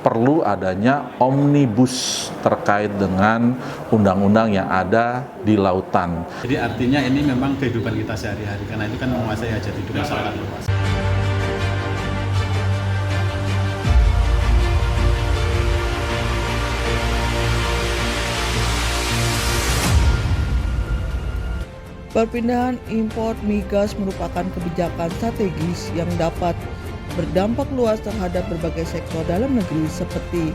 Perlu adanya omnibus terkait dengan undang-undang yang ada di lautan. Jadi artinya ini memang kehidupan kita sehari-hari, karena itu kan menguasai hajat hidup masyarakat luas. Perpindahan impor migas merupakan kebijakan strategis yang dapat berdampak luas terhadap berbagai sektor dalam negeri, seperti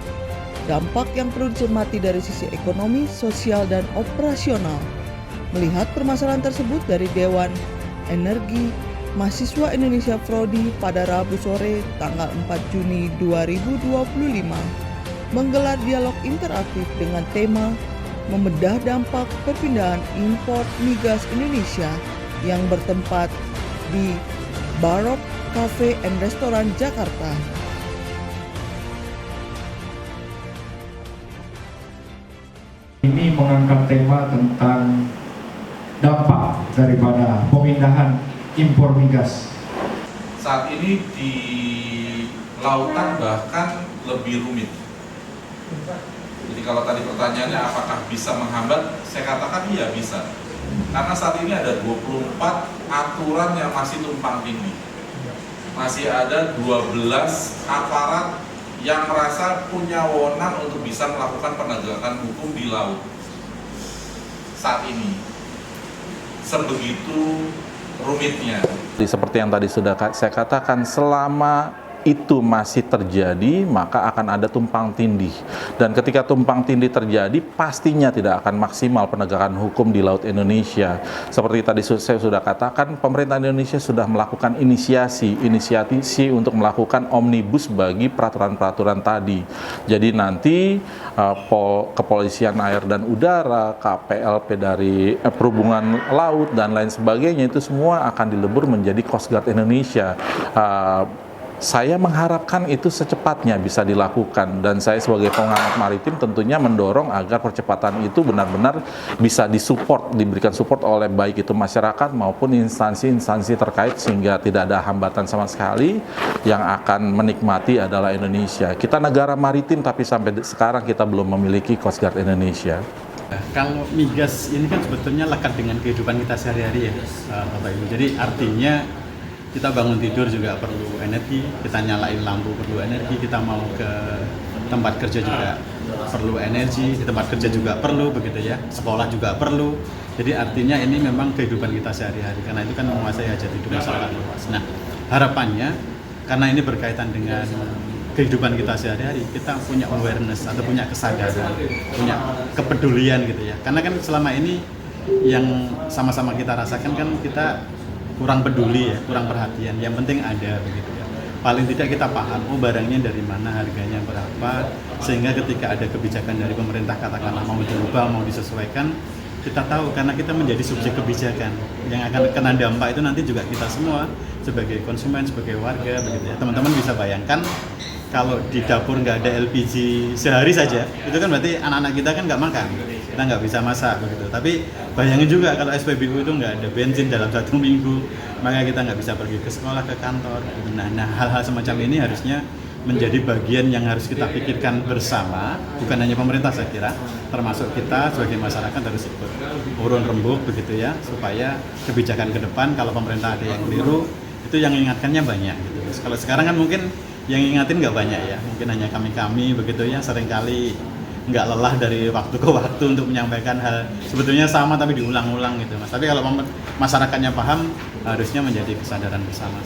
dampak yang perlu dicermati dari sisi ekonomi, sosial, dan operasional. Melihat permasalahan tersebut dari Dewan Energi Mahasiswa Indonesia Prodi pada Rabu sore tanggal 4 Juni 2025 menggelar dialog interaktif dengan tema membedah dampak perpindahan impor migas Indonesia yang bertempat di Barok Cafe and Restoran Jakarta. Ini mengangkat tema tentang dampak daripada pemindahan impor migas. Saat ini di lautan bahkan lebih rumit. Jadi kalau tadi pertanyaannya apakah bisa menghambat, saya katakan iya bisa. Karena saat ini ada 24 aturan yang masih tumpang tindih. Masih ada 12 aparat yang merasa punya wewenang untuk bisa melakukan penegakan hukum di laut. Saat ini sebegitu rumitnya. Seperti yang tadi sudah saya katakan, selama itu masih terjadi, maka akan ada tumpang tindih. Dan ketika tumpang tindih terjadi, pastinya tidak akan maksimal penegakan hukum di Laut Indonesia. Seperti tadi saya sudah katakan, pemerintah Indonesia sudah melakukan inisiasi untuk melakukan omnibus bagi peraturan-peraturan tadi. Jadi nanti Kepolisian Air dan Udara, KPLP dari Perhubungan Laut, dan lain sebagainya, itu semua akan dilebur menjadi Coast Guard Indonesia. Saya mengharapkan itu secepatnya bisa dilakukan, dan saya sebagai pengamat maritim tentunya mendorong agar percepatan itu benar-benar bisa diberikan support oleh baik itu masyarakat maupun instansi-instansi terkait, sehingga tidak ada hambatan sama sekali. Yang akan menikmati adalah Indonesia. Kita negara maritim, tapi sampai sekarang kita belum memiliki Coast Guard Indonesia. Kalau migas ini kan sebetulnya lekat dengan kehidupan kita sehari-hari ya, Bapak Ibu. Jadi artinya kita bangun tidur juga perlu energi, kita nyalain lampu perlu energi, kita mau ke tempat kerja juga perlu energi, di tempat kerja juga perlu, begitu ya, sekolah juga perlu. Jadi artinya ini memang kehidupan kita sehari-hari, karena itu kan menguasai hajat hidup masyarakat luas. Nah, harapannya karena ini berkaitan dengan kehidupan kita sehari-hari, kita punya awareness atau punya kesadaran, punya kepedulian gitu ya. Karena kan selama ini yang sama-sama kita rasakan kan kita kurang peduli ya, kurang perhatian. Yang penting ada, begitu ya. Paling tidak kita paham, barangnya dari mana, harganya berapa, sehingga ketika ada kebijakan dari pemerintah katakanlah mau dirubah, mau disesuaikan, kita tahu karena kita menjadi subjek kebijakan. Yang akan kena dampak itu nanti juga kita semua sebagai konsumen, sebagai warga, begitu ya. Teman-teman bisa bayangkan kalau di dapur nggak ada LPG sehari saja, itu kan berarti anak-anak kita kan nggak makan, kita nggak bisa masak begitu. Tapi bayangin juga kalau SPBU itu nggak ada bensin dalam 1 minggu, maka kita nggak bisa pergi ke sekolah, ke kantor. Nah, hal-hal semacam ini harusnya menjadi bagian yang harus kita pikirkan bersama, bukan hanya pemerintah saya kira, termasuk kita sebagai masyarakat harus ikut urun rembuk begitu ya, supaya kebijakan ke depan kalau pemerintah ada yang keliru, itu yang ingatkannya banyak gitu. Kalau sekarang kan mungkin yang ingatin nggak banyak ya, mungkin hanya kami begitu ya, seringkali nggak lelah dari waktu ke waktu untuk menyampaikan hal sebetulnya sama tapi diulang-ulang gitu Mas. Tapi kalau masyarakatnya paham, harusnya menjadi kesadaran bersama.